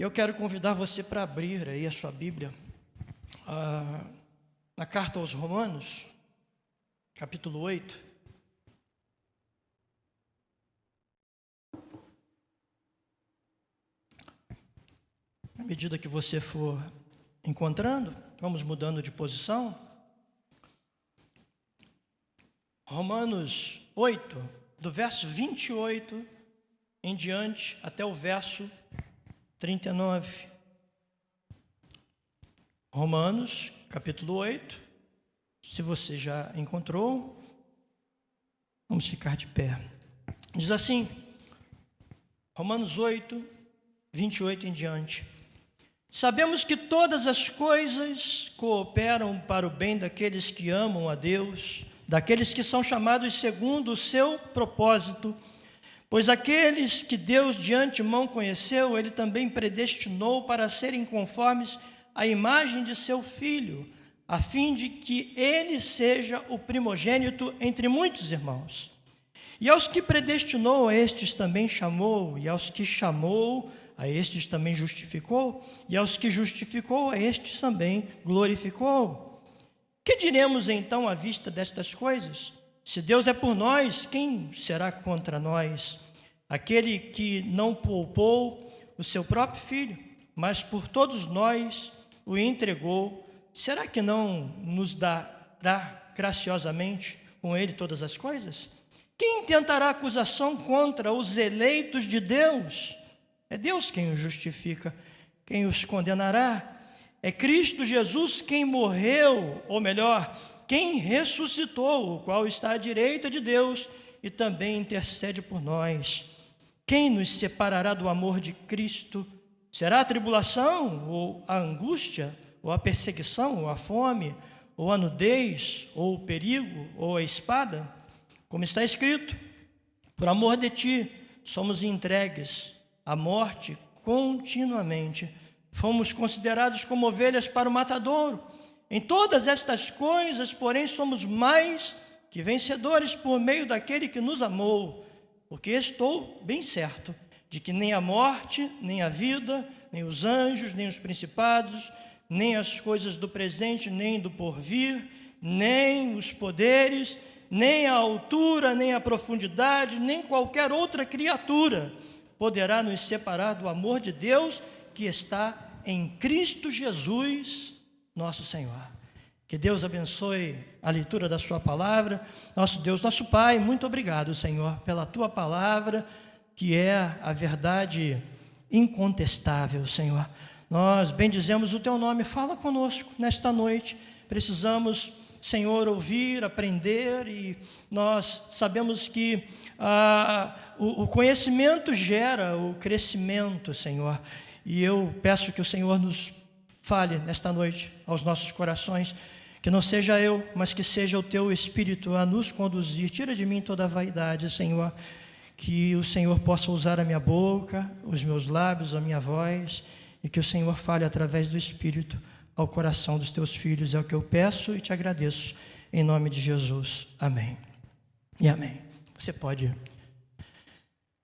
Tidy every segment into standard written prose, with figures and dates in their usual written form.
E eu quero convidar você para abrir aí a sua Bíblia, na carta aos Romanos, capítulo 8. À medida que você for encontrando, vamos mudando de posição. Romanos 8, do verso 28 em diante até o verso 39. Romanos, capítulo 8. Se você já encontrou, vamos ficar de pé. Diz assim, Romanos 8, 28 em diante. Sabemos que todas as coisas cooperam para o bem daqueles que amam a Deus, daqueles que são chamados segundo o seu propósito, pois aqueles que Deus de antemão conheceu, Ele também predestinou para serem conformes à imagem de seu Filho, a fim de que Ele seja o primogênito entre muitos irmãos. E aos que predestinou, a estes também chamou, e aos que chamou, a estes também justificou, e aos que justificou, a estes também glorificou. Que diremos então à vista destas coisas? Se Deus é por nós, quem será contra nós? Aquele que não poupou o seu próprio Filho, mas por todos nós o entregou, será que não nos dará graciosamente com Ele todas as coisas? Quem intentará acusação contra os eleitos de Deus? É Deus quem os justifica. Quem os condenará? É Cristo Jesus quem morreu, ou melhor, quem ressuscitou, o qual está à direita de Deus e também intercede por nós. Quem nos separará do amor de Cristo? Será a tribulação, ou a angústia, ou a perseguição, ou a fome, ou a nudez, ou o perigo, ou a espada? Como está escrito, por amor de ti, somos entregues à morte continuamente. Fomos considerados como ovelhas para o matadouro. Em todas estas coisas, porém, somos mais que vencedores por meio daquele que nos amou. Porque estou bem certo de que nem a morte, nem a vida, nem os anjos, nem os principados, nem as coisas do presente, nem do porvir, nem os poderes, nem a altura, nem a profundidade, nem qualquer outra criatura poderá nos separar do amor de Deus que está em Cristo Jesus, nosso Senhor. Que Deus abençoe a leitura da sua palavra. Nosso Deus, nosso Pai, muito obrigado, Senhor, pela tua palavra, que é a verdade incontestável, Senhor. Nós bendizemos o teu nome. Fala conosco nesta noite. Precisamos, Senhor, ouvir, aprender, e nós sabemos que o conhecimento gera o crescimento, Senhor. E eu peço que o Senhor nos fale nesta noite aos nossos corações, que não seja eu, mas que seja o teu Espírito a nos conduzir. Tira de mim toda a vaidade, Senhor, que o Senhor possa usar a minha boca, os meus lábios, a minha voz, e que o Senhor fale através do Espírito ao coração dos teus filhos. É o que eu peço e te agradeço, em nome de Jesus. Amém e amém. Você pode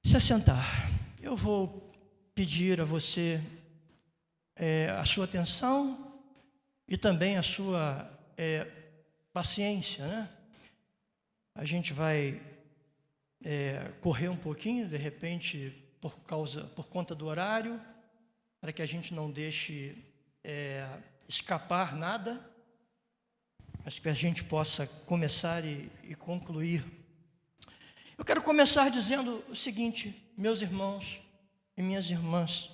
se assentar. Eu vou pedir a você a sua atenção e também a sua paciência, né? A gente vai correr um pouquinho, de repente, por conta do horário, para que a gente não deixe escapar nada, mas que a gente possa começar e concluir. Eu quero começar dizendo o seguinte, meus irmãos e minhas irmãs: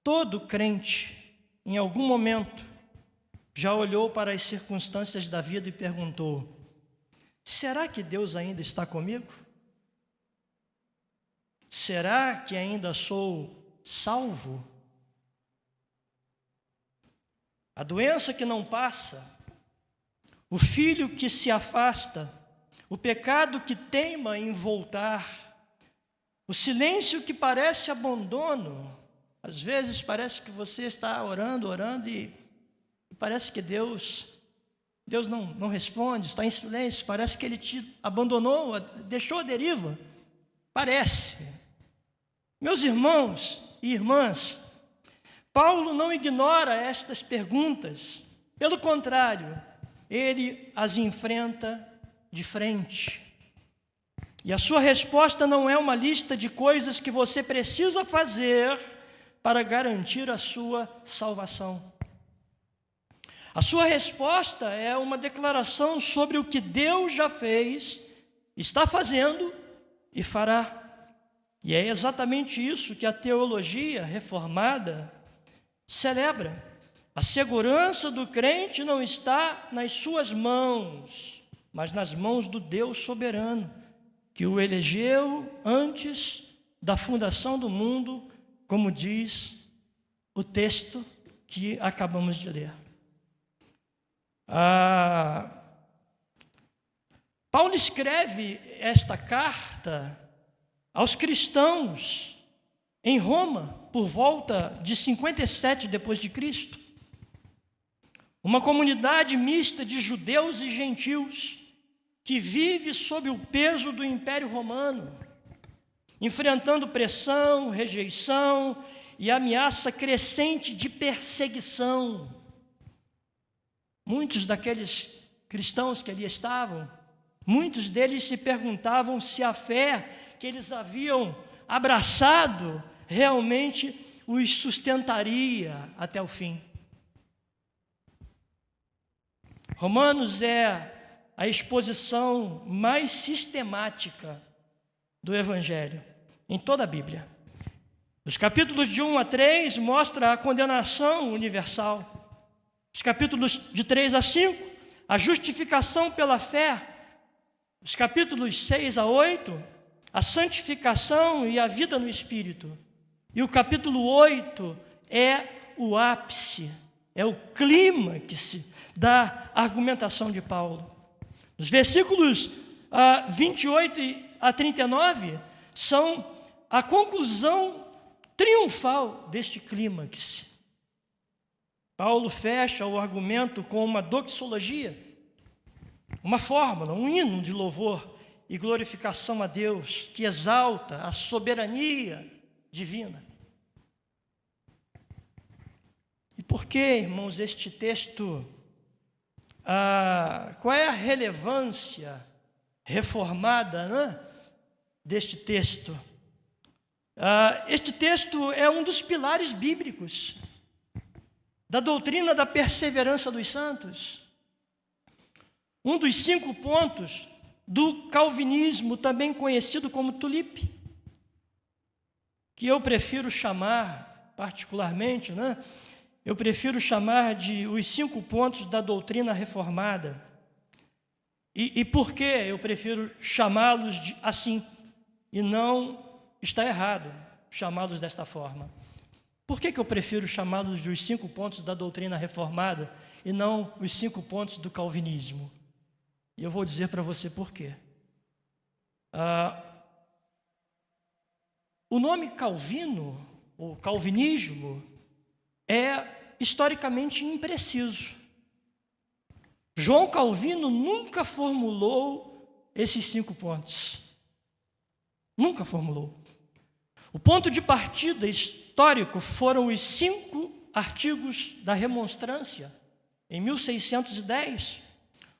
todo crente, em algum momento, já olhou para as circunstâncias da vida e perguntou: será que Deus ainda está comigo? Será que ainda sou salvo? A doença que não passa, o filho que se afasta, o pecado que teima em voltar, o silêncio que parece abandono. Às vezes parece que você está orando e parece que Deus não responde, está em silêncio, parece que Ele te abandonou, deixou a deriva. Parece. Meus irmãos e irmãs, Paulo não ignora estas perguntas, pelo contrário, ele as enfrenta de frente. E a sua resposta não é uma lista de coisas que você precisa fazer para garantir a sua salvação. A sua resposta é uma declaração sobre o que Deus já fez, está fazendo e fará. E é exatamente isso que a teologia reformada celebra. A segurança do crente não está nas suas mãos, mas nas mãos do Deus soberano, que o elegeu antes da fundação do mundo, como diz o texto que acabamos de ler. Paulo escreve esta carta aos cristãos em Roma, por volta de 57 depois de Cristo. Uma comunidade mista de judeus e gentios que vive sob o peso do Império Romano, enfrentando pressão, rejeição e ameaça crescente de perseguição. Muitos daqueles cristãos que ali estavam, muitos deles se perguntavam se a fé que eles haviam abraçado realmente os sustentaria até o fim. Romanos é a exposição mais sistemática do Evangelho em toda a Bíblia. Os capítulos de 1 a 3 mostram a condenação universal. Os capítulos de 3 a 5, a justificação pela fé. Os capítulos 6 a 8, a santificação e a vida no Espírito. E o capítulo 8 é o ápice, é o clímax da argumentação de Paulo. Os versículos 28 a 39 são a conclusão triunfal deste clímax. Paulo fecha o argumento com uma doxologia, uma fórmula, um hino de louvor e glorificação a Deus, que exalta a soberania divina. E por que, irmãos, este texto, qual é a relevância reformada, né, deste texto? Este texto é um dos pilares bíblicos da doutrina da perseverança dos santos. Um dos 5 pontos do calvinismo, também conhecido como tulipe, que eu prefiro chamar, particularmente, né? Eu prefiro chamar de os 5 pontos da doutrina reformada. E por que eu prefiro chamá-los assim? E não está errado chamá-los desta forma. Por que eu prefiro chamá-los de os 5 pontos da doutrina reformada e não os 5 pontos do calvinismo? E eu vou dizer para você por quê. O nome Calvino, ou calvinismo, é historicamente impreciso. João Calvino nunca formulou esses 5 pontos. Nunca formulou. O ponto de partida histórico foram os 5 artigos da Remonstrância, em 1610,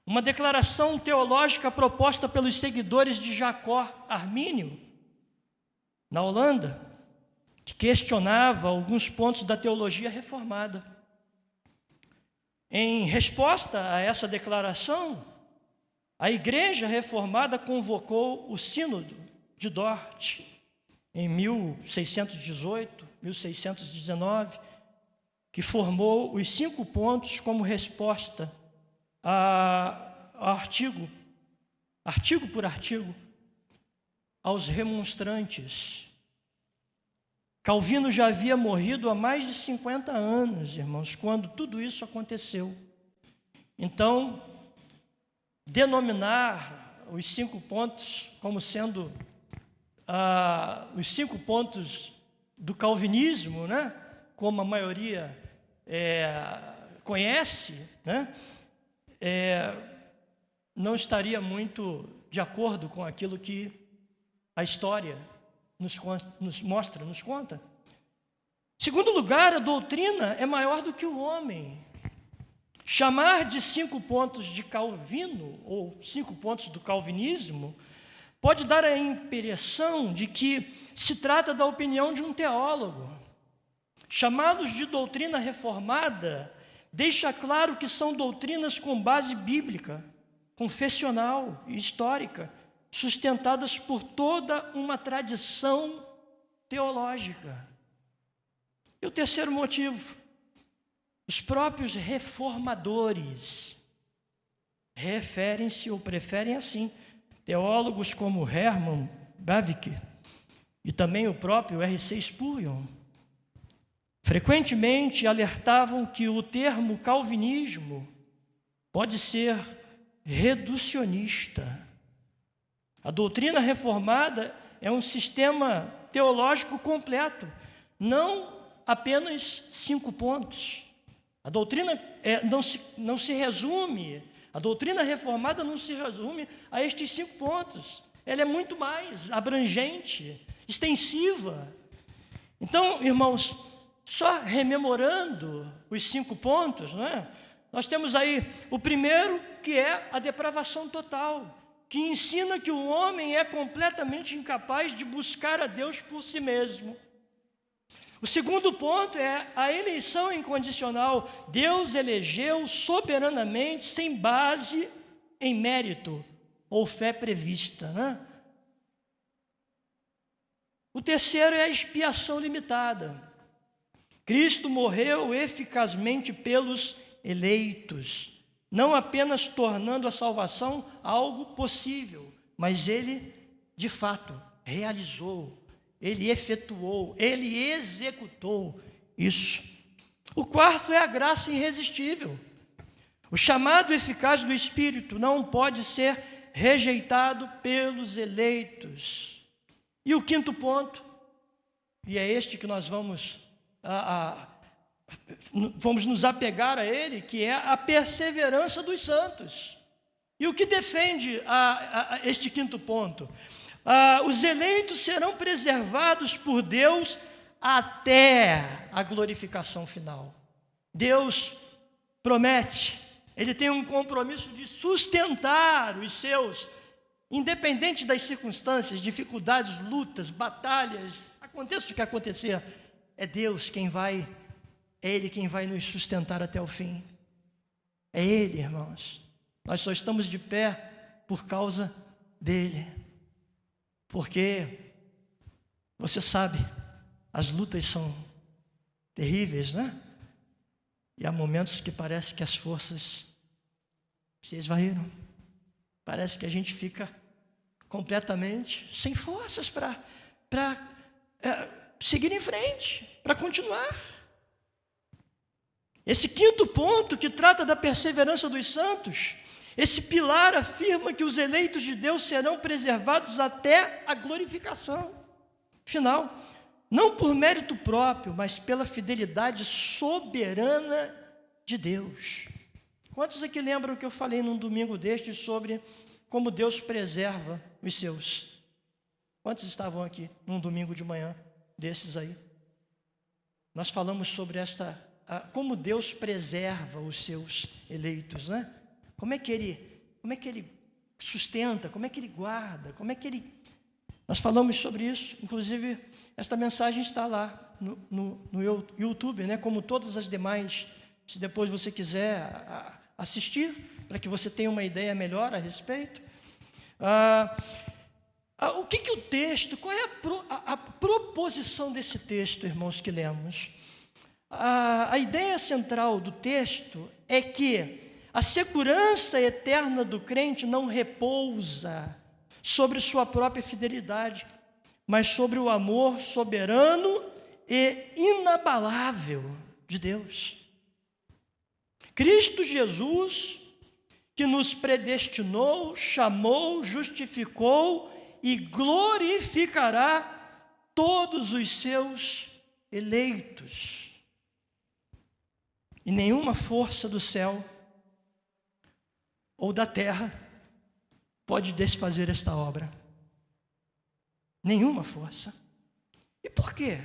uma declaração teológica proposta pelos seguidores de Jacó Armínio, na Holanda, que questionava alguns pontos da teologia reformada. Em resposta a essa declaração, a Igreja Reformada convocou o Sínodo de Dort, em 1618, 1619, que formou os 5 pontos como resposta artigo por artigo, aos remonstrantes. Calvino já havia morrido há mais de 50 anos, irmãos, quando tudo isso aconteceu. Então, denominar os 5 pontos como sendo os 5 pontos do calvinismo, né, como a maioria conhece, né, não estaria muito de acordo com aquilo que a história nos mostra, nos conta. Segundo lugar, a doutrina é maior do que o homem. Chamar de 5 pontos de Calvino, ou 5 pontos do calvinismo, pode dar a impressão de que se trata da opinião de um teólogo. Chamá-los de doutrina reformada deixa claro que são doutrinas com base bíblica, confessional e histórica, sustentadas por toda uma tradição teológica. E o terceiro motivo, os próprios reformadores referem-se ou preferem assim. Teólogos como Herman Bavinck e também o próprio R.C. Spurgeon frequentemente alertavam que o termo calvinismo pode ser reducionista. A doutrina reformada é um sistema teológico completo, não apenas 5 pontos. A doutrina não se resume, a doutrina reformada não se resume a estes 5 pontos. Ela é muito mais abrangente, extensiva. Então, irmãos, só rememorando os 5 pontos, não é? Nós temos aí o primeiro, que é a depravação total, que ensina que o homem é completamente incapaz de buscar a Deus por si mesmo. O segundo ponto é a eleição incondicional. Deus elegeu soberanamente, sem base em mérito ou fé prevista, né? O terceiro é a expiação limitada. Cristo morreu eficazmente pelos eleitos, não apenas tornando a salvação algo possível, mas Ele, de fato, realizou. Ele efetuou, ele executou isso. O quarto é a graça irresistível. O chamado eficaz do Espírito não pode ser rejeitado pelos eleitos. E o quinto ponto, e é este que nós vamos nos apegar a ele, que é a perseverança dos santos. E o que defende este quinto ponto? Os eleitos serão preservados por Deus até a glorificação final. Deus promete, Ele tem um compromisso de sustentar os seus, independente das circunstâncias, dificuldades, lutas, batalhas, aconteça o que acontecer, é Deus quem vai, é Ele quem vai nos sustentar até o fim. É Ele, irmãos. Nós só estamos de pé por causa dEle. Porque, você sabe, as lutas são terríveis, né? E há momentos que parece que as forças se esvaíram. Parece que a gente fica completamente sem forças para seguir em frente, para continuar. Esse quinto ponto, que trata da perseverança dos santos, esse pilar afirma que os eleitos de Deus serão preservados até a glorificação final, não por mérito próprio, mas pela fidelidade soberana de Deus. Quantos aqui lembram que eu falei num domingo deste sobre como Deus preserva os seus? Quantos estavam aqui num domingo de manhã desses aí? Nós falamos sobre como Deus preserva os seus eleitos, né? Como é que ele sustenta, como é que ele guarda, Nós falamos sobre isso, inclusive esta mensagem está lá no YouTube, né? Como todas as demais, se depois você quiser assistir, para que você tenha uma ideia melhor a respeito. O que o texto, qual é a proposição desse texto, irmãos, que lemos? A ideia central do texto é que a segurança eterna do crente não repousa sobre sua própria fidelidade, mas sobre o amor soberano e inabalável de Deus. Cristo Jesus, que nos predestinou, chamou, justificou e glorificará todos os seus eleitos. E nenhuma força do céu ou da terra pode desfazer esta obra. Nenhuma força. E por quê?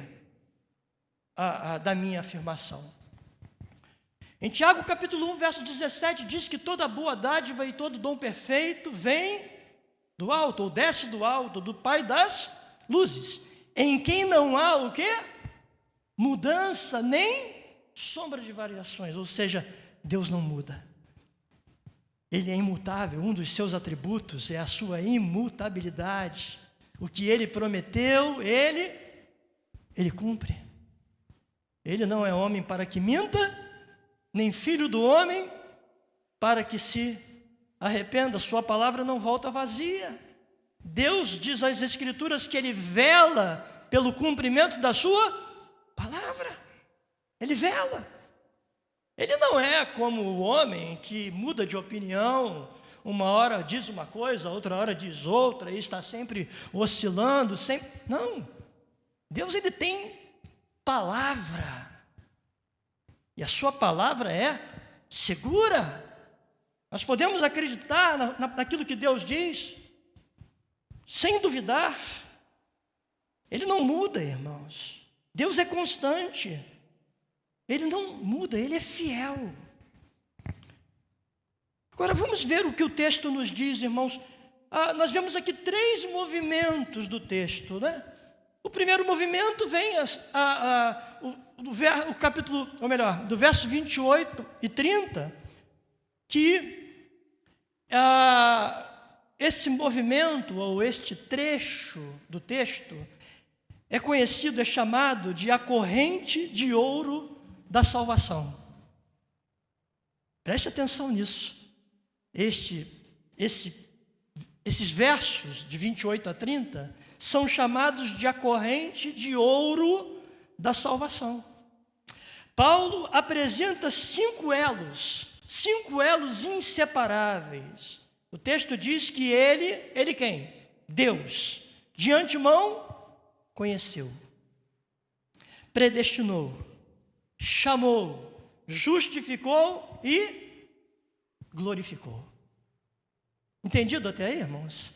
da minha afirmação. Em Tiago capítulo 1, verso 17, diz que toda boa dádiva e todo dom perfeito vem do alto, ou desce do alto, do Pai das luzes, em quem não há o quê? Mudança, nem sombra de variações, ou seja, Deus não muda. Ele é imutável, um dos seus atributos é a sua imutabilidade. O que Ele prometeu, Ele cumpre. Ele não é homem para que minta, nem filho do homem para que se arrependa. Sua palavra não volta vazia. Deus diz às Escrituras que Ele vela pelo cumprimento da sua palavra. Ele vela. Ele não é como o homem que muda de opinião, uma hora diz uma coisa, outra hora diz outra, e está sempre oscilando, sempre. Não. Deus, Ele tem palavra. E a sua palavra é segura. Nós podemos acreditar naquilo que Deus diz, sem duvidar. Ele não muda, irmãos. Deus é constante. Ele não muda, Ele é fiel. Agora vamos ver o que o texto nos diz, irmãos. Nós vemos aqui 3 movimentos do texto, né? O primeiro movimento vem do capítulo, ou melhor, do verso 28 e 30, que esse movimento, ou este trecho do texto, é conhecido, é chamado de a corrente de ouro da salvação. Preste atenção nisso. Esses versos de 28 a 30 são chamados de a corrente de ouro da salvação. Paulo apresenta 5 elos inseparáveis. O texto diz que ele quem? Deus, de antemão conheceu, predestinou, chamou, justificou e glorificou. Entendido até aí, irmãos?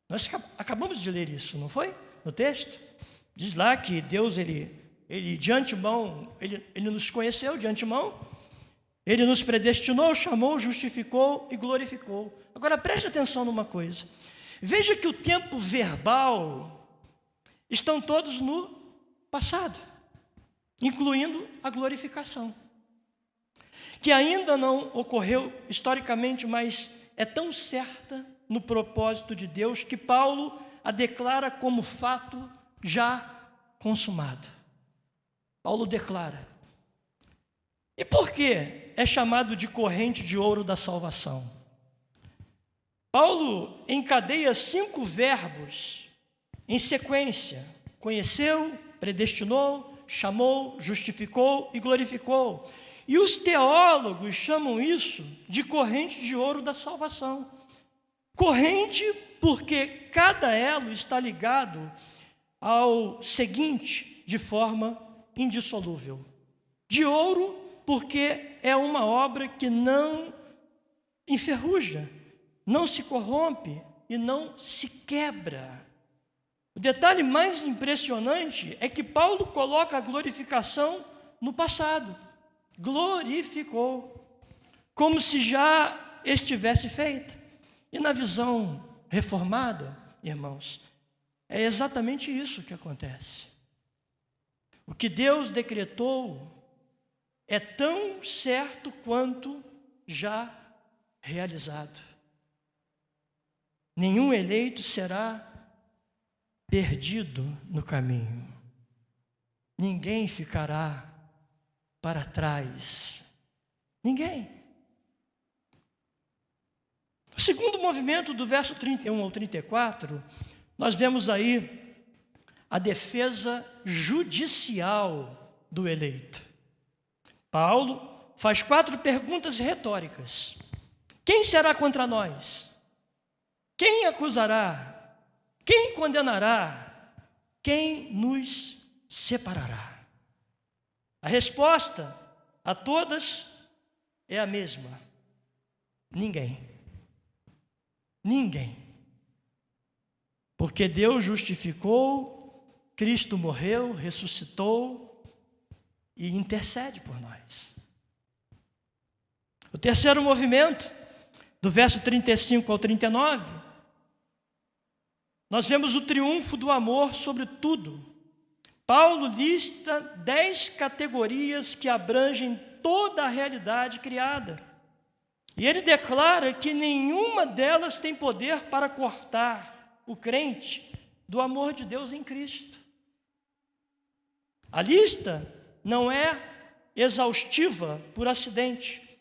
Nós acabamos de ler isso, não foi? No texto. Diz lá que Deus, Ele de antemão, ele nos conheceu de antemão, Ele nos predestinou, chamou, justificou e glorificou. Agora preste atenção numa coisa. Veja que o tempo verbal estão todos no passado, incluindo a glorificação, que ainda não ocorreu historicamente, mas é tão certa no propósito de Deus que Paulo a declara como fato já consumado. Paulo declara. E por que é chamado de corrente de ouro da salvação? Paulo encadeia 5 verbos em sequência: conheceu, predestinou, chamou, justificou e glorificou. E os teólogos chamam isso de corrente de ouro da salvação. Corrente porque cada elo está ligado ao seguinte de forma indissolúvel. De ouro porque é uma obra que não enferruja, não se corrompe e não se quebra. O detalhe mais impressionante é que Paulo coloca a glorificação no passado. Glorificou, como se já estivesse feita. E na visão reformada, irmãos, é exatamente isso que acontece. O que Deus decretou é tão certo quanto já realizado. Nenhum eleito será perdido no caminho. Ninguém ficará para trás. Ninguém. O segundo movimento, do verso 31 ao 34, nós vemos aí a defesa judicial do eleito. Paulo faz 4 perguntas retóricas. Quem será contra nós? Quem acusará? Quem condenará? Quem nos separará? A resposta a todas é a mesma: ninguém. Ninguém. Porque Deus justificou, Cristo morreu, ressuscitou, e intercede por nós. O terceiro movimento, do verso 35 ao 39, nós vemos o triunfo do amor sobre tudo. Paulo lista 10 categorias que abrangem toda a realidade criada. E ele declara que nenhuma delas tem poder para cortar o crente do amor de Deus em Cristo. A lista não é exaustiva por acidente.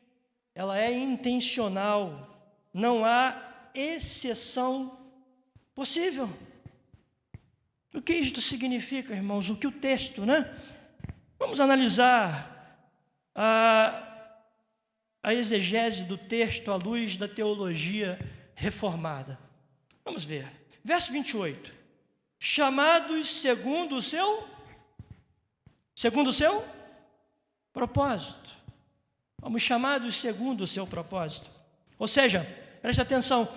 Ela é intencional. Não há exceção possível. O que isto significa, irmãos? O que o texto, né? Vamos analisar a exegese do texto à luz da teologia reformada. Vamos ver. Verso 28. Chamados segundo o seu propósito. Fomos chamados segundo o seu propósito. Ou seja, preste atenção,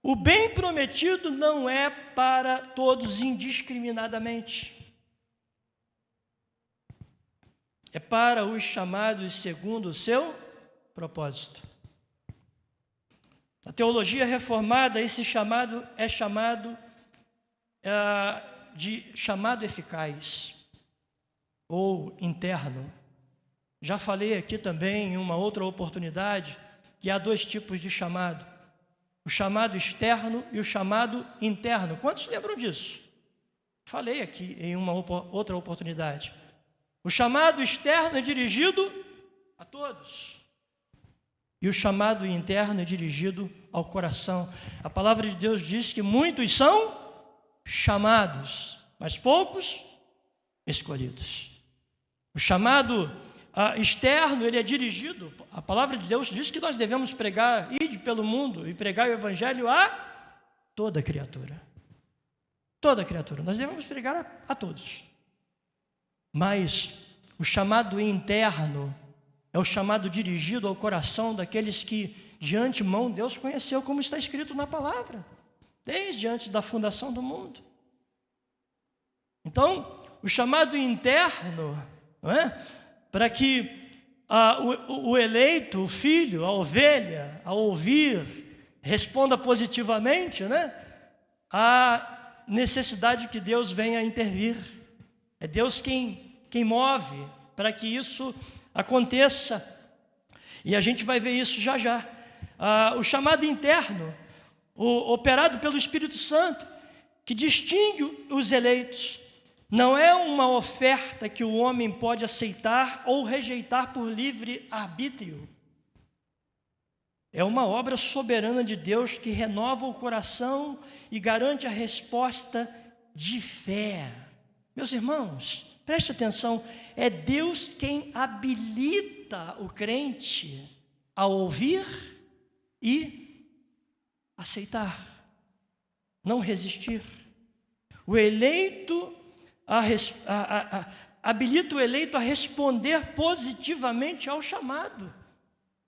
o bem prometido não é para todos indiscriminadamente. É para os chamados segundo o seu propósito. Na teologia reformada, esse chamado é chamado de chamado eficaz ou interno. Já falei aqui também em uma outra oportunidade que há 2 tipos de chamado: o chamado externo e o chamado interno. Quantos lembram disso? Falei aqui em uma outra oportunidade. O chamado externo é dirigido a todos. E o chamado interno é dirigido ao coração. A palavra de Deus diz que muitos são chamados, mas poucos escolhidos. O chamado externo, ele é dirigido, a palavra de Deus diz que nós devemos pregar, ide pelo mundo e pregar o evangelho a toda criatura. Toda criatura, nós devemos pregar a todos. Mas o chamado interno é o chamado dirigido ao coração daqueles que de antemão Deus conheceu, como está escrito na palavra, desde antes da fundação do mundo. Então, o chamado interno, não é? Para que o eleito, o filho, a ovelha, ao ouvir, responda positivamente, né? A necessidade que Deus venha a intervir. É Deus quem move para que isso aconteça. E a gente vai ver isso já já. O chamado interno, operado pelo Espírito Santo, que distingue os eleitos, não é uma oferta que o homem pode aceitar ou rejeitar por livre arbítrio. É uma obra soberana de Deus que renova o coração e garante a resposta de fé. Meus irmãos, preste atenção, é Deus quem habilita o crente a ouvir e aceitar, não resistir. O eleito habilita o eleito a responder positivamente ao chamado.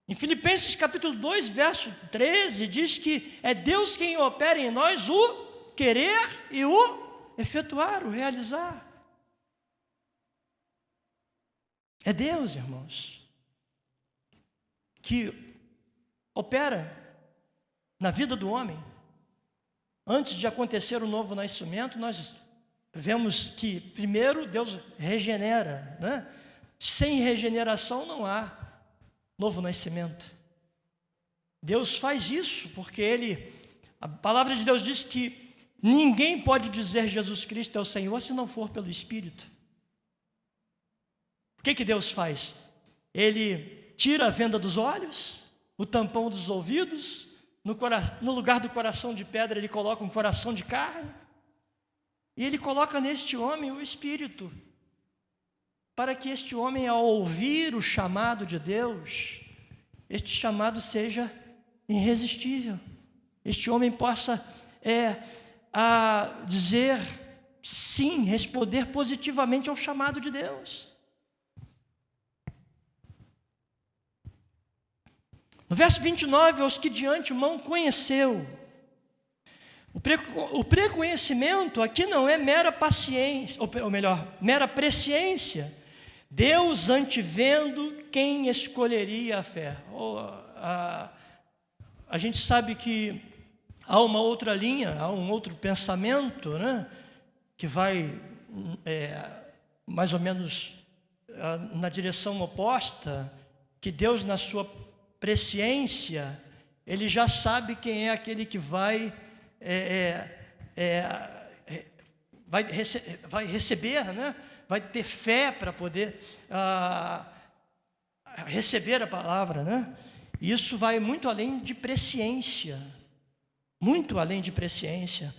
Em Filipenses capítulo 2, verso 13, diz que é Deus quem opera em nós o querer e o efetuar, o realizar. É Deus, irmãos, que opera na vida do homem. Antes de acontecer o novo nascimento, nós vemos que primeiro Deus regenera, né? Sem regeneração não há novo nascimento. Deus faz isso porque a palavra de Deus diz que ninguém pode dizer Jesus Cristo é o Senhor se não for pelo Espírito. O que Deus faz? Ele tira a venda dos olhos, o tampão dos ouvidos, no lugar do coração de pedra ele coloca um coração de carne, e ele coloca neste homem o Espírito, para que este homem, ao ouvir o chamado de Deus, este chamado seja irresistível. Este homem possa dizer sim, responder positivamente ao chamado de Deus. No verso 29, aos que de antemão conheceu. O preconhecimento aqui não é mera paciência, ou melhor, mera presciência, Deus antevendo quem escolheria a fé. A gente sabe que há uma outra linha, há um outro pensamento, né, que vai mais ou menos na direção oposta, que Deus, na sua presciência, Ele já sabe quem é aquele que vai receber, né? Vai ter fé para poder receber a palavra, né? Isso vai muito além de presciência, muito além de presciência.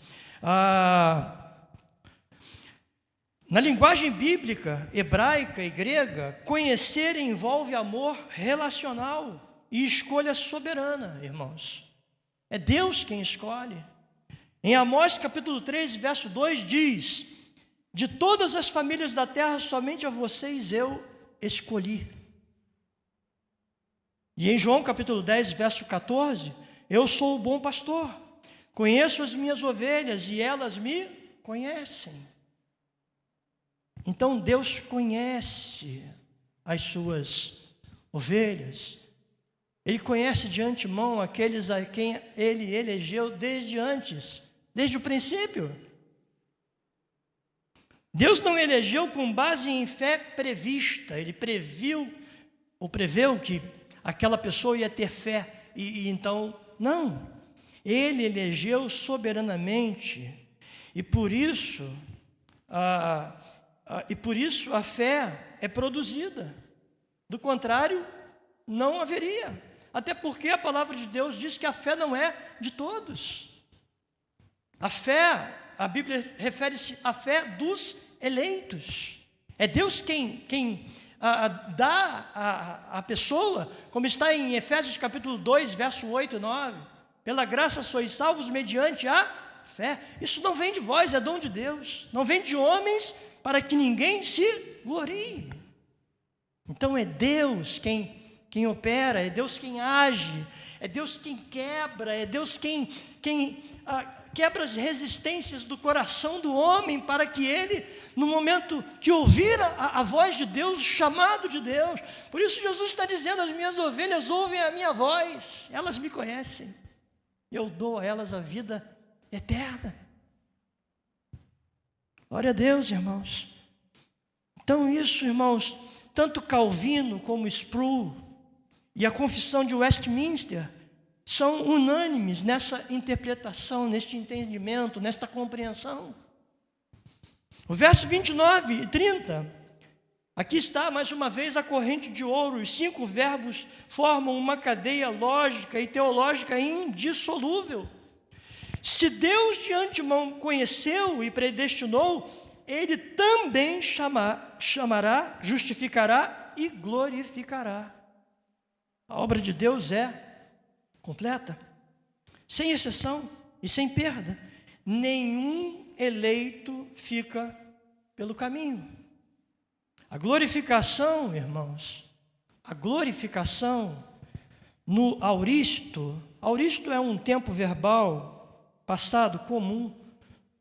Na linguagem bíblica, hebraica e grega, conhecer envolve amor relacional e escolha soberana, irmãos. É Deus quem escolhe. Em Amós capítulo 3, verso 2 diz: de todas as famílias da terra, somente a vocês eu escolhi. E em João capítulo 10, verso 14, eu sou o bom pastor, conheço as minhas ovelhas e elas me conhecem. Então Deus conhece as suas ovelhas. Ele conhece de antemão aqueles a quem Ele elegeu desde antes, desde o princípio. Deus não elegeu com base em fé prevista. Ele preveu que aquela pessoa ia ter fé. E então, não. Ele elegeu soberanamente. E por isso a fé é produzida. Do contrário, não haveria. Até porque a palavra de Deus diz que a fé não é de todos. A fé, a Bíblia refere-se à fé dos eleitos. É Deus quem dá à pessoa, como está em Efésios capítulo 2, verso 8 e 9. Pela graça sois salvos mediante a fé. Isso não vem de vós, é dom de Deus. Não vem de homens, para que ninguém se glorie. Então é Deus quem opera, é Deus quem age, é Deus quem quebra, é Deus quem quebra as resistências do coração do homem, para que ele, no momento que ouvir a voz de Deus, o chamado de Deus. Por isso Jesus está dizendo: as minhas ovelhas ouvem a minha voz, elas me conhecem, eu dou a elas a vida eterna. Glória a Deus, irmãos. Então isso, irmãos, tanto Calvino como Sproul e a Confissão de Westminster são unânimes nessa interpretação, neste entendimento, nesta compreensão. O verso 29 e 30, aqui está mais uma vez a corrente de ouro. Os 5 verbos formam uma cadeia lógica e teológica indissolúvel. Se Deus de antemão conheceu e predestinou, Ele também chamará, justificará e glorificará. A obra de Deus é completa, sem exceção e sem perda. Nenhum eleito fica pelo caminho. A glorificação, irmãos, a glorificação no auristo é um tempo verbal passado comum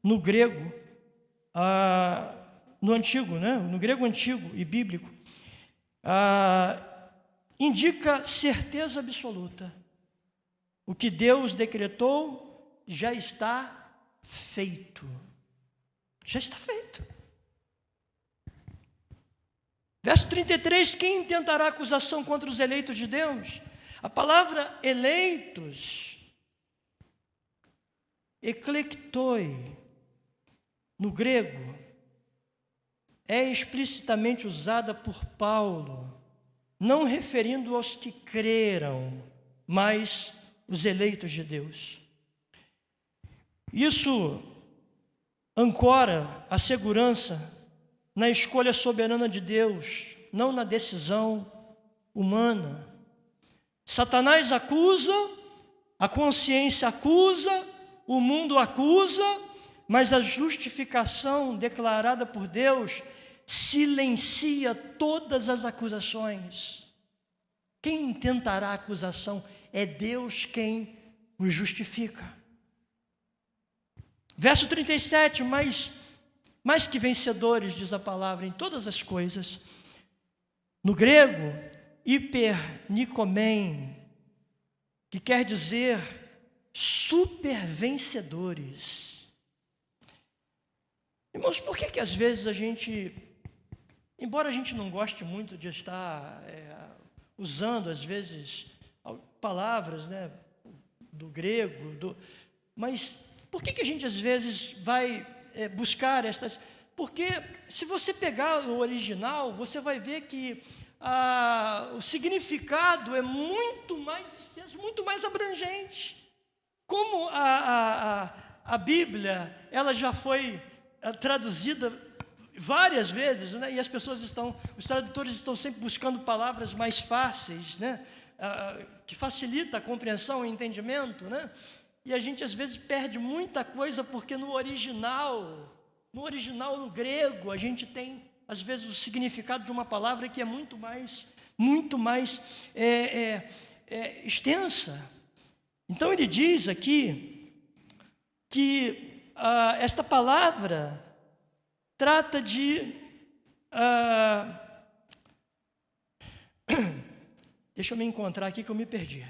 no grego, no antigo, né? No grego antigo e bíblico, indica certeza absoluta. O que Deus decretou já está feito. Já está feito. Verso 33, quem intentará acusação contra os eleitos de Deus? A palavra eleitos, eklektoi, no grego, é explicitamente usada por Paulo, não referindo aos que creram, mas os eleitos de Deus. Isso ancora a segurança na escolha soberana de Deus, não na decisão humana. Satanás acusa, a consciência acusa, o mundo acusa, mas a justificação declarada por Deus silencia todas as acusações. Quem intentará a acusação? É Deus quem os justifica. Verso 37, mais que vencedores, diz a palavra, em todas as coisas, No grego, hipernicomen, que quer dizer supervencedores. Irmãos, por que às vezes a gente, embora a gente não goste muito de estar usando, às vezes, palavras, né, do grego, mas por que a gente às vezes vai buscar estas? Porque se você pegar o original, você vai ver que o significado é muito mais extenso, muito mais abrangente. Como a Bíblia, ela já foi traduzida várias vezes, né? E as pessoas os tradutores estão sempre buscando palavras mais fáceis, né? Que facilita a compreensão e o entendimento, né? E a gente às vezes perde muita coisa porque no original, no grego, a gente tem às vezes o significado de uma palavra que é muito mais extensa. Então ele diz aqui que esta palavra trata de deixa eu me encontrar aqui que eu me perdi.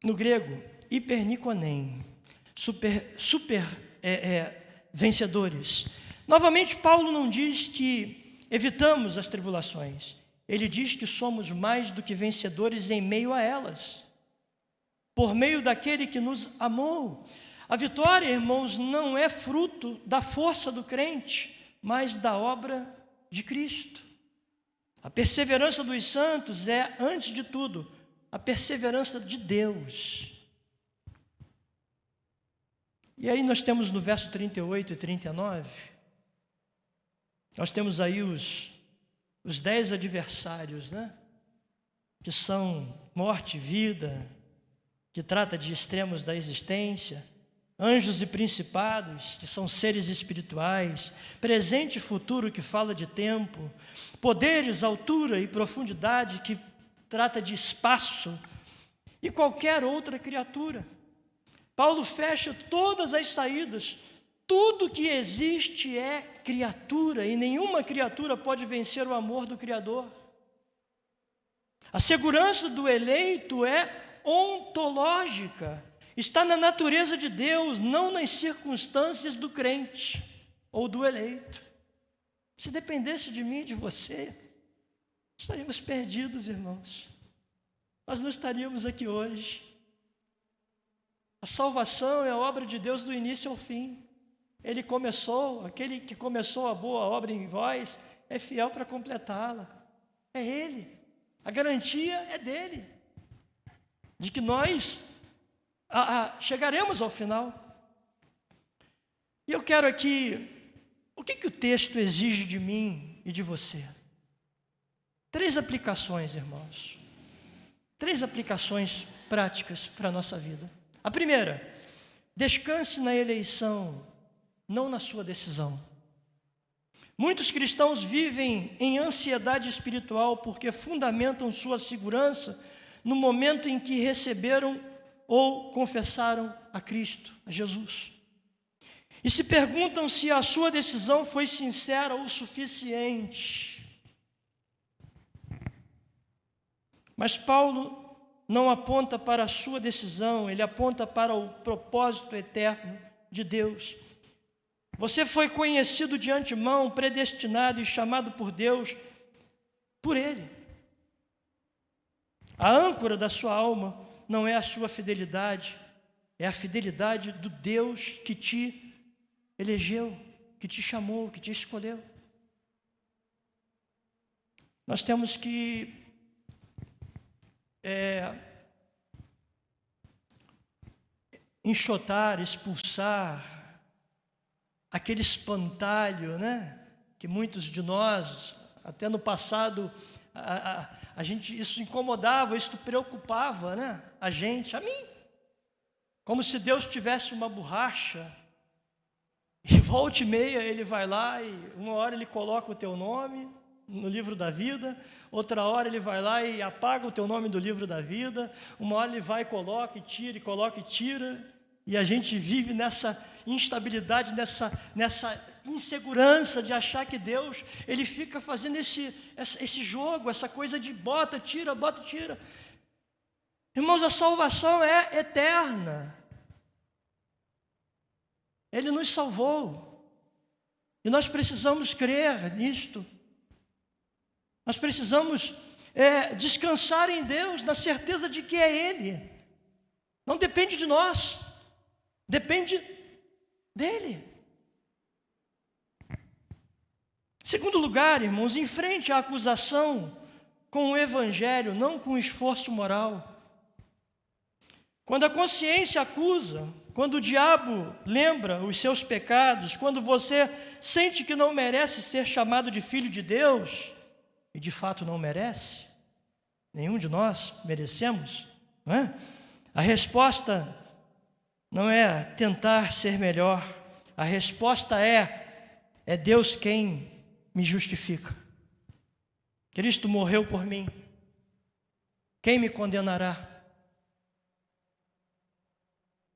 No grego, hiperniconem, vencedores. Novamente, Paulo não diz que evitamos as tribulações. Ele diz que somos mais do que vencedores em meio a elas, por meio daquele que nos amou. A vitória, irmãos, não é fruto da força do crente, mas da obra de Cristo. A perseverança dos santos é, antes de tudo, a perseverança de Deus. E aí nós temos no verso 38 e 39, nós temos aí os 10 adversários, né? Que são morte e vida, que trata de extremos da existência, anjos e principados, que são seres espirituais, presente e futuro, que fala de tempo, poderes, altura e profundidade, que trata de espaço, e qualquer outra criatura. Paulo fecha todas as saídas. Tudo que existe é criatura, e nenhuma criatura pode vencer o amor do Criador. A segurança do eleito é ontológica, está na natureza de Deus, não nas circunstâncias do crente ou do eleito. Se dependesse de mim e de você, estaríamos perdidos, irmãos. Nós não estaríamos aqui hoje. A salvação é a obra de Deus do início ao fim. Ele começou, aquele que começou a boa obra em vós, é fiel para completá-la. É Ele. A garantia é dele, de que nós chegaremos ao final. E eu quero aqui, o que o texto exige de mim e de você? 3 aplicações, irmãos. 3 aplicações práticas para a nossa vida. A primeira, descanse na eleição, não na sua decisão. Muitos cristãos vivem em ansiedade espiritual porque fundamentam sua segurança no momento em que receberam ou confessaram a Cristo, a Jesus. E se perguntam se a sua decisão foi sincera o suficiente. Mas Paulo não aponta para a sua decisão, ele aponta para o propósito eterno de Deus. Você foi conhecido de antemão, predestinado e chamado por Deus, por Ele. A âncora da sua alma não é a sua fidelidade, é a fidelidade do Deus que te elegeu, que te chamou, que te escolheu. Nós temos que enxotar, expulsar aquele espantalho, né? Que muitos de nós, até no passado, a gente, isso incomodava, isso preocupava, né? A gente, a mim. Como se Deus tivesse uma borracha, e volta e meia ele vai lá, e uma hora ele coloca o teu nome no livro da vida, outra hora ele vai lá e apaga o teu nome do livro da vida, uma hora ele vai e coloca e tira, e a gente vive nessa instabilidade, nessa insegurança de achar que Deus, Ele fica fazendo esse jogo, essa coisa de bota, tira, bota, tira. Irmãos, a salvação é eterna. Ele nos salvou. E nós precisamos crer nisto. Nós precisamos descansar em Deus, na certeza de que é Ele. Não depende de nós, depende dEle. Segundo lugar, irmãos, enfrente a acusação com o Evangelho, não com esforço moral. Quando a consciência acusa, quando o diabo lembra os seus pecados, quando você sente que não merece ser chamado de filho de Deus, e de fato não merece, nenhum de nós merecemos, não é? A resposta não é tentar ser melhor, a resposta é Deus quem me justifica. Cristo morreu por mim, quem me condenará?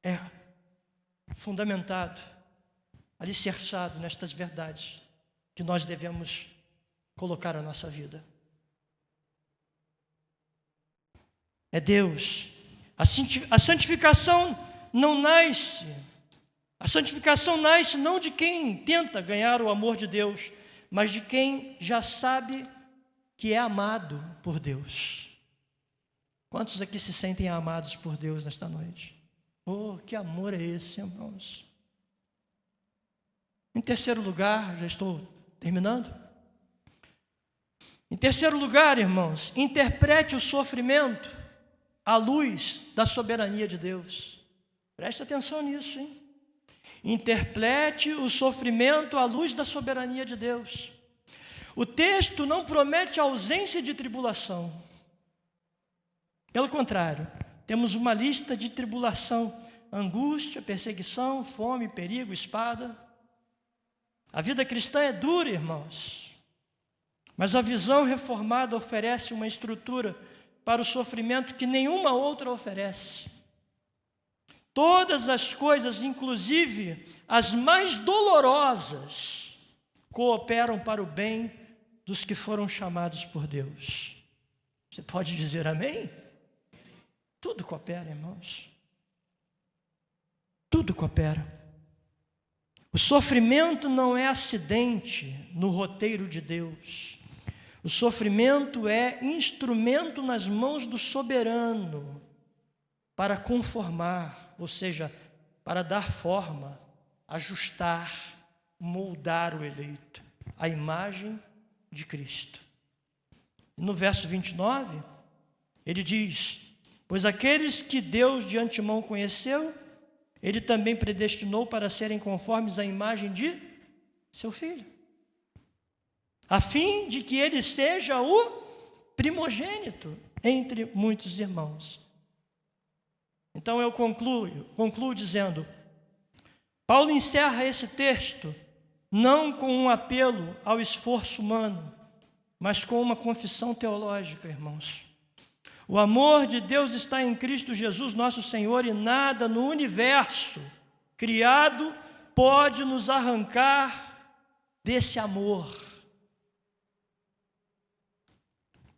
É fundamentado, alicerçado nestas verdades que nós devemos colocar a nossa vida. É Deus. A santificação não nasce. A santificação nasce não de quem tenta ganhar o amor de Deus, mas de quem já sabe que é amado por Deus. Quantos aqui se sentem amados por Deus nesta noite? Oh, que amor é esse, irmãos? Em terceiro lugar, já estou terminando. Em terceiro lugar, irmãos, interprete o sofrimento à luz da soberania de Deus. Preste atenção nisso, hein? Interprete o sofrimento à luz da soberania de Deus. O texto não promete ausência de tribulação. Pelo contrário, temos uma lista de tribulação: angústia, perseguição, fome, perigo, espada. A vida cristã é dura, irmãos, mas a visão reformada oferece uma estrutura para o sofrimento que nenhuma outra oferece. Todas as coisas, inclusive as mais dolorosas, cooperam para o bem dos que foram chamados por Deus. Você pode dizer amém? Tudo coopera, irmãos. Tudo coopera. O sofrimento não é acidente no roteiro de Deus. O sofrimento é instrumento nas mãos do soberano para conformar, ou seja, para dar forma, ajustar, moldar o eleito à imagem de Cristo. No verso 29, ele diz: pois aqueles que Deus de antemão conheceu, Ele também predestinou para serem conformes à imagem de seu Filho, a fim de que ele seja o primogênito entre muitos irmãos. Então eu concluo dizendo, Paulo encerra esse texto não com um apelo ao esforço humano, mas com uma confissão teológica, irmãos. O amor de Deus está em Cristo Jesus, nosso Senhor, e nada no universo criado pode nos arrancar desse amor.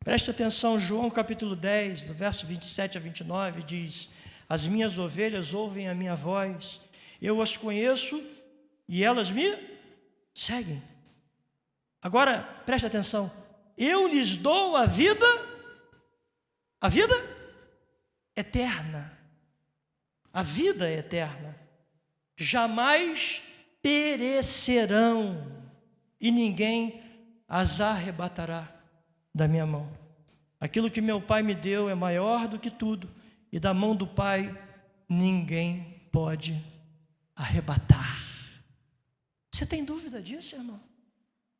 Preste atenção, João capítulo 10, do verso 27 a 29, diz: as minhas ovelhas ouvem a minha voz, eu as conheço e elas me seguem. Agora, preste atenção, eu lhes dou a vida eterna. A vida é eterna. Jamais perecerão e ninguém as arrebatará da minha mão. Aquilo que meu Pai me deu é maior do que tudo, e da mão do Pai ninguém pode arrebatar. Você tem dúvida disso, irmão?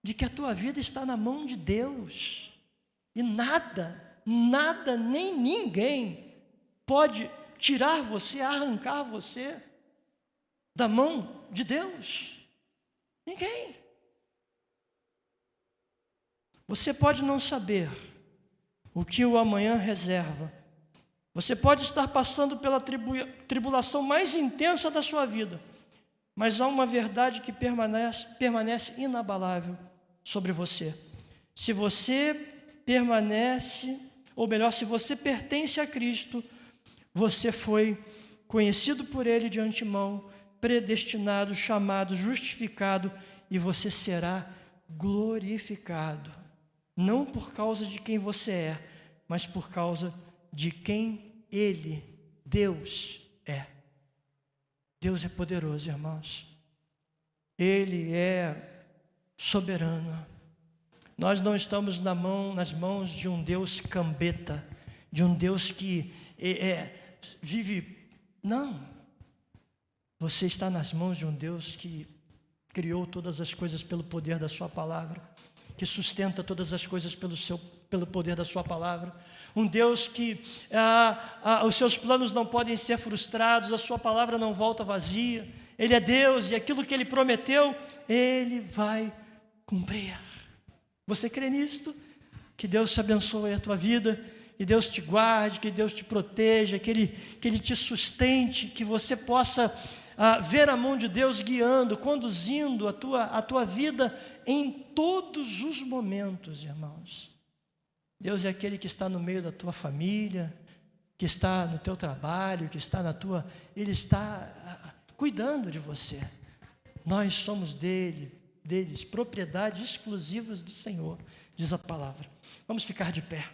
De que a tua vida está na mão de Deus, e nada, nem ninguém pode tirar você, arrancar você da mão de Deus. Ninguém. Você pode não saber o que o amanhã reserva. Você pode estar passando pela tribulação mais intensa da sua vida, mas há uma verdade que permanece inabalável sobre você. Se você permanece, ou melhor, se você pertence a Cristo, você foi conhecido por Ele de antemão, predestinado, chamado, justificado, e você será glorificado. Não por causa de quem você é, mas por causa de quem Ele, Deus, é. Deus é poderoso, irmãos. Ele é soberano. Nós não estamos nas mãos de um Deus cambeta, de um Deus que vive. Não. Você está nas mãos de um Deus que criou todas as coisas pelo poder da sua palavra, que sustenta todas as coisas pelo poder da sua palavra. Um Deus que os seus planos não podem ser frustrados, a sua palavra não volta vazia. Ele é Deus e aquilo que Ele prometeu, Ele vai cumprir. Você crê nisto? Que Deus te abençoe a tua vida, que Deus te guarde, que Deus te proteja, que Ele te sustente, que você possa ver a mão de Deus guiando, conduzindo a tua vida em todos os momentos, irmãos. Deus é aquele que está no meio da tua família, que está no teu trabalho, que está Ele está cuidando de você. Nós somos deles, propriedades exclusivas do Senhor, diz a palavra. Vamos ficar de pé.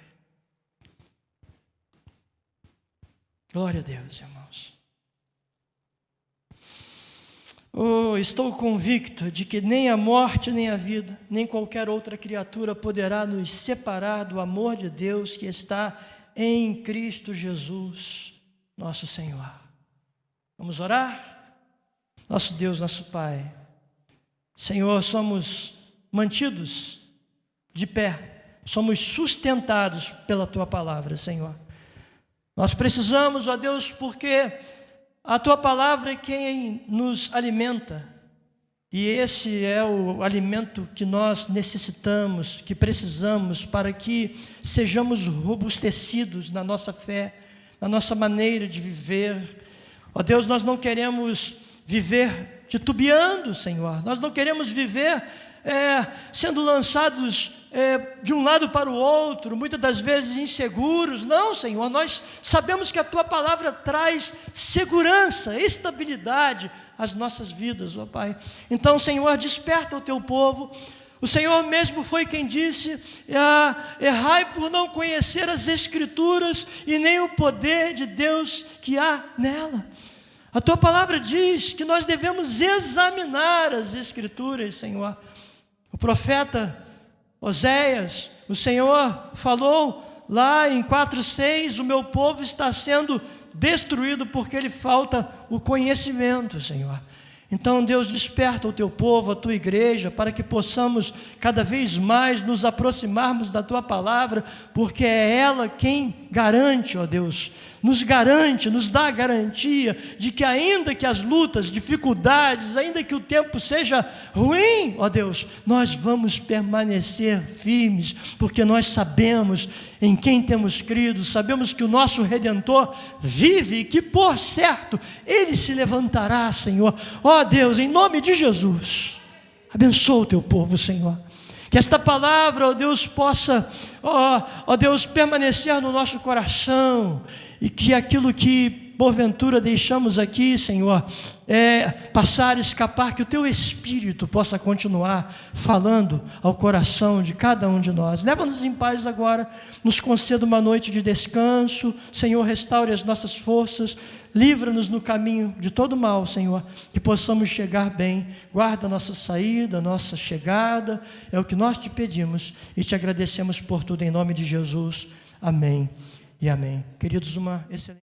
Glória a Deus, irmãos. Estou convicto de que nem a morte, nem a vida, nem qualquer outra criatura poderá nos separar do amor de Deus que está em Cristo Jesus, nosso Senhor. Vamos orar? Nosso Deus, nosso Pai, Senhor, somos mantidos de pé, somos sustentados pela Tua palavra, Senhor. Nós precisamos, ó Deus, porque a Tua palavra é quem nos alimenta, e esse é o alimento que nós necessitamos, que precisamos para que sejamos robustecidos na nossa fé, na nossa maneira de viver. Ó Deus, nós não queremos viver titubeando, Senhor, nós não queremos viver sendo lançados de um lado para o outro, muitas das vezes inseguros. Não, Senhor, nós sabemos que a Tua palavra traz segurança, estabilidade às nossas vidas, ó Pai. Então, Senhor, desperta o Teu povo. O Senhor mesmo foi quem disse: errai por não conhecer as Escrituras e nem o poder de Deus que há nela. A Tua palavra diz que nós devemos examinar as Escrituras, Senhor. O profeta Oséias, o Senhor falou lá em 4:6, o meu povo está sendo destruído porque lhe falta o conhecimento, Senhor. Então, Deus, desperta o Teu povo, a Tua igreja, para que possamos cada vez mais nos aproximarmos da Tua palavra, porque é ela quem garante, ó Deus, nos dá a garantia de que ainda que as lutas, dificuldades, ainda que o tempo seja ruim, ó Deus, nós vamos permanecer firmes, porque nós sabemos em quem temos crido, sabemos que o nosso Redentor vive e que, por certo, Ele se levantará, Senhor. Ó Deus, em nome de Jesus, abençoa o Teu povo, Senhor. Que esta palavra, ó Deus, possa, ó Deus, permanecer no nosso coração, e que aquilo que porventura deixamos aqui, Senhor, passar, escapar, que o Teu Espírito possa continuar falando ao coração de cada um de nós. Leva-nos em paz agora, nos conceda uma noite de descanso, Senhor, restaure as nossas forças, livra-nos no caminho de todo mal, Senhor, que possamos chegar bem. Guarda a nossa saída, a nossa chegada, é o que nós Te pedimos e Te agradecemos por tudo, em nome de Jesus. Amém e amém. Queridos, uma excelente